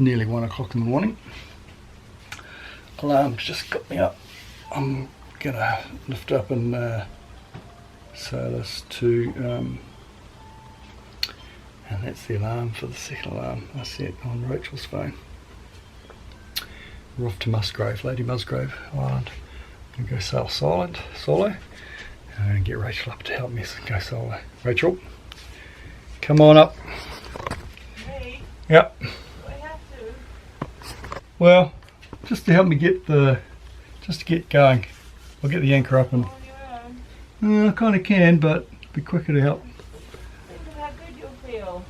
nearly 1 o'clock in the morning. Alarm's just got me up. I'm gonna lift up and sail us to, and that's the alarm for the second alarm. I see it on Rachel's phone. We're off to Musgrave, Lady Musgrave Island. I'm gonna go sail solo, and I'm gonna get Rachel up to help me go solo. Rachel, come on up. Hey. Yep. Do I have to? Well, just to help me get just to get going. I'll get the anchor up and On your own? I kind of can, but it'll be quicker to help. Think of how good you'll feel.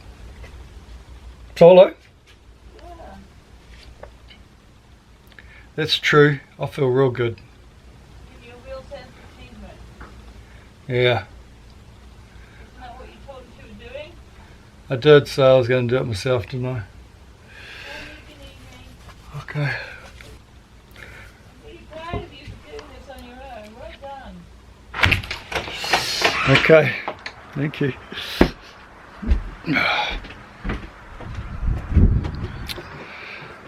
Solo? Yeah. That's true. I feel real good. Give you a real sense of achievement. Yeah, Isn't that what you told us you were doing? I did, so I was going to do it myself, didn't I? Well, you can eat me. Okay. I'm really proud of you for doing this on your own. Well done. Okay. Thank you.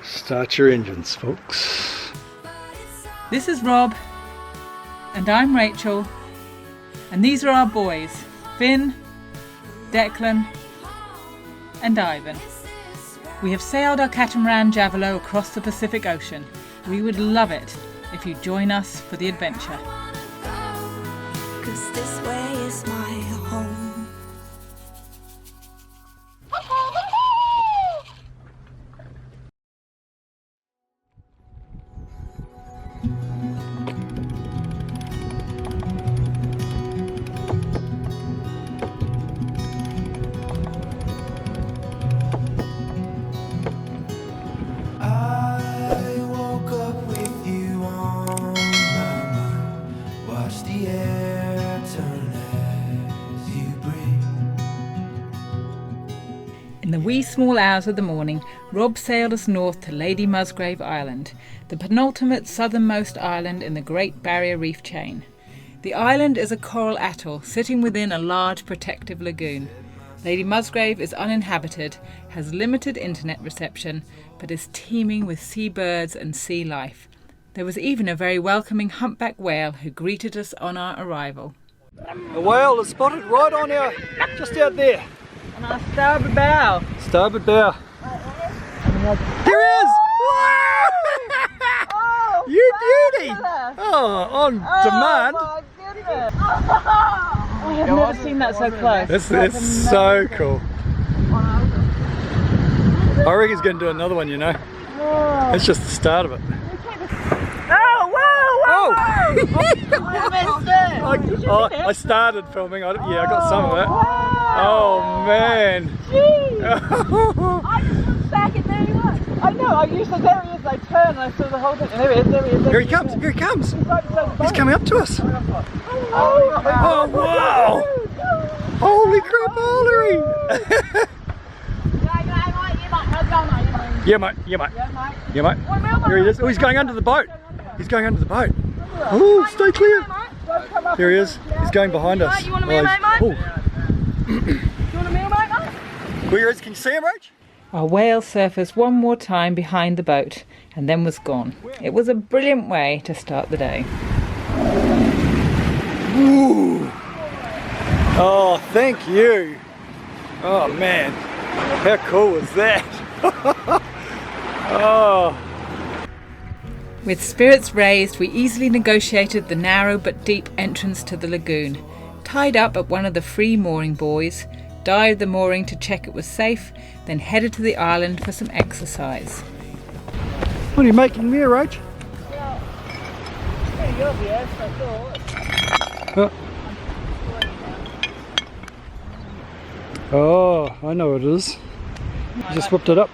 Start your engines, folks. This is Rob, and I'm Rachel, and these are our boys, Finn, Declan, and Ivan. We have sailed our catamaran Javelot across the Pacific Ocean. We would love it if you join us for the adventure. 'Cause this way is my home. I woke up with you on my mind. Watch the air turn as you breathe. In the wee small hours of the morning, Rob sailed us north to Lady Musgrave Island, the penultimate southernmost island in the Great Barrier Reef chain. The island is a coral atoll sitting within a large protective lagoon. Lady Musgrave is uninhabited, has limited internet reception, but is teeming with seabirds and sea life. There was even a very welcoming humpback whale who greeted us on our arrival. A whale is spotted right on just out there. On our starboard bow. Starboard bow. Here he is! Oh, You beauty! fabulous. Oh, on demand. Oh my goodness. I have never seen that so close. This is so cool. I reckon he's going to do another one, you know. It's just the start of it. Oh, whoa, Oh! I missed it. I started filming. I got some of it. Oh man! I just looked back and there he was. I know, I used to, there he is, I turned and I saw the whole thing. And there he is, there he is. Here he comes! Here he comes! He's right beside the boat. He's coming up to us! Oh, Oh wow! Holy crap, Yeah mate, yeah mate, yeah mate. Here he is. Oh, he's going under the boat. He's going under the boat. Oh, stay clear. There he is. He's going behind us. You want a meal, mate? Oh, You want a meal, mate? where he is? Can you see him, Rach? Our whale surfaced one more time behind the boat and then was gone. It was a brilliant way to start the day. Ooh. Oh, thank you. Oh man, how cool was that? Oh. With spirits raised, we easily negotiated the narrow but deep entrance to the lagoon, tied up at one of the free mooring buoys, dived the mooring to check it was safe, then headed to the island for some exercise. What are you making me, Rach? Pretty obvious, I thought. Oh, I know what it is. You just whipped it up.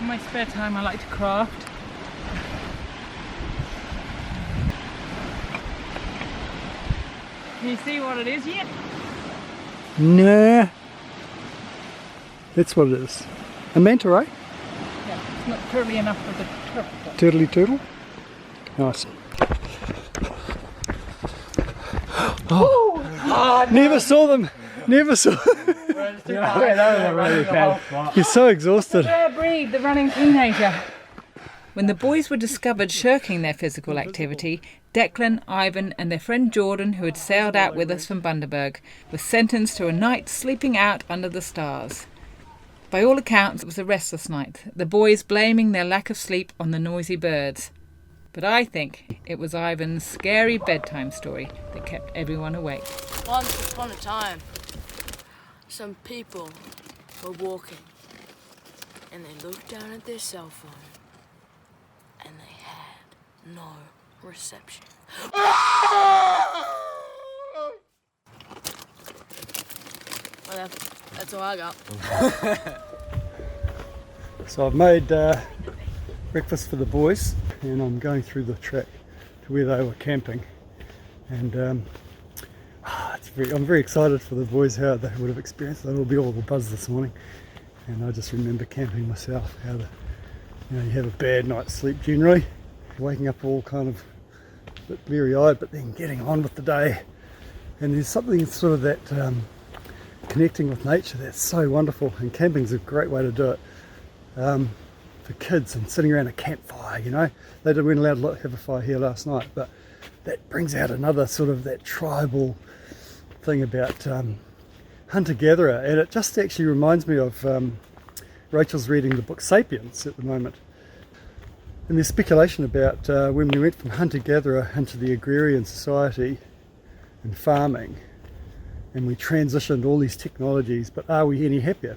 In my spare time I like to craft. Can you see what it is yet? Nah. That's what it is. A manta ray? Yeah, it's not curly enough for the turtle. Turtly turtle. Nice. Oh, never saw them. Never saw. You're so exhausted. Rare breed, the running teenager. When the boys were discovered shirking their physical activity, Declan, Ivan and their friend Jordan, who had sailed out with us from Bundaberg, were sentenced to a night sleeping out under the stars. By all accounts, it was a restless night, the boys blaming their lack of sleep on the noisy birds. But I think it was Ivan's scary bedtime story that kept everyone awake. Once upon a time, some people were walking and they looked down at their cell phone and they had no reception. Well, that's all I got. So I've made breakfast for the boys and I'm going through the track to where they were camping, and I'm very excited for the boys how they would have experienced it. It'll be all the buzz this morning, and I just remember camping myself, how you have a bad night's sleep generally, waking up all kind of a bit bleary-eyed, but then getting on with the day. And there's something sort of that connecting with nature that's so wonderful, and camping's a great way to do it. For kids and sitting around a campfire, they weren't allowed to have a fire here last night, but that brings out another sort of that tribal thing about hunter-gatherer, and it just actually reminds me of Rachel's reading the book Sapiens at the moment, and there's speculation about when we went from hunter-gatherer into the agrarian society and farming, and we transitioned all these technologies, but are we any happier?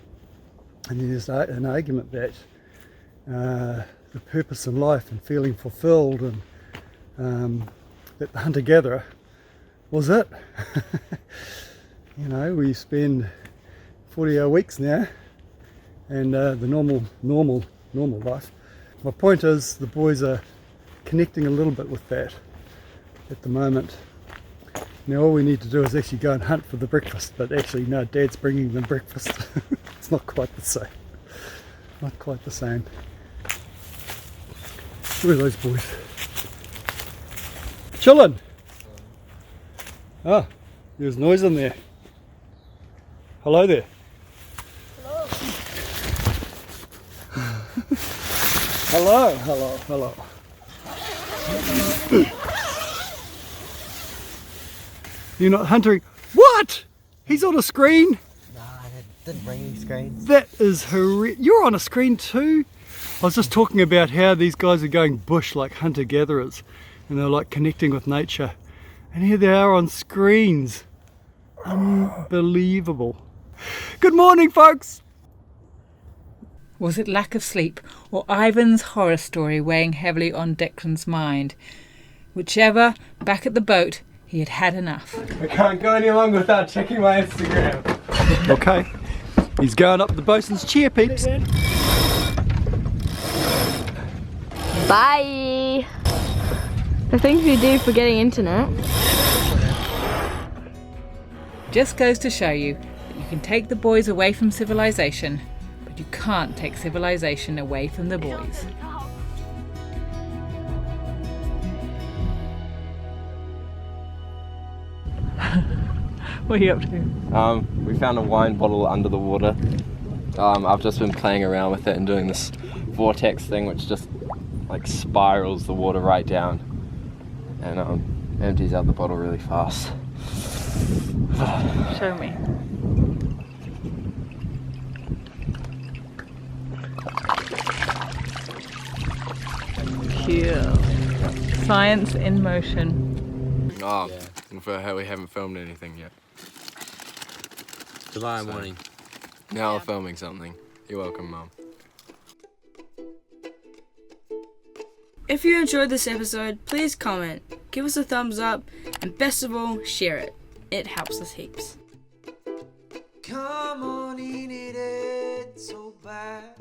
And there's an argument that the purpose in life and feeling fulfilled, and that the hunter-gatherer was it. We spend 40-hour weeks now, and the normal life. My point is, the boys are connecting a little bit with that at the moment. Now all we need to do is actually go and hunt for the breakfast, but actually no, Dad's bringing them breakfast. It's not quite the same. Not quite the same. Where are those boys? Chillin'! Ah, there's noise in there. Hello there. Hello. Hello. You're not hunting. What? He's on a screen? Nah, I didn't bring any screens. That is horrific. You're on a screen too? I was just talking about how these guys are going bush like hunter-gatherers, and they're like connecting with nature. And here they are on screens. Unbelievable. Good morning, folks. Was it lack of sleep or Ivan's horror story weighing heavily on Declan's mind? Whichever, back at the boat, he had had enough. I can't go any longer without checking my Instagram. Okay, he's going up the bosun's chair, peeps. Bye! The things we do for getting internet. Just goes to show you that you can take the boys away from civilization, but you can't take civilization away from the boys. What are you up to? We found a wine bottle under the water. I've just been playing around with it and doing this vortex thing, which just like spirals the water right down and empties out the bottle really fast. Show me. Cool. Science in motion. Oh, and for how we haven't filmed anything yet. July morning. Now we're filming something. You're welcome, Mum. If you enjoyed this episode, please comment, give us a thumbs up, and best of all, share it. It helps us heaps. Come on, ain't it so bad?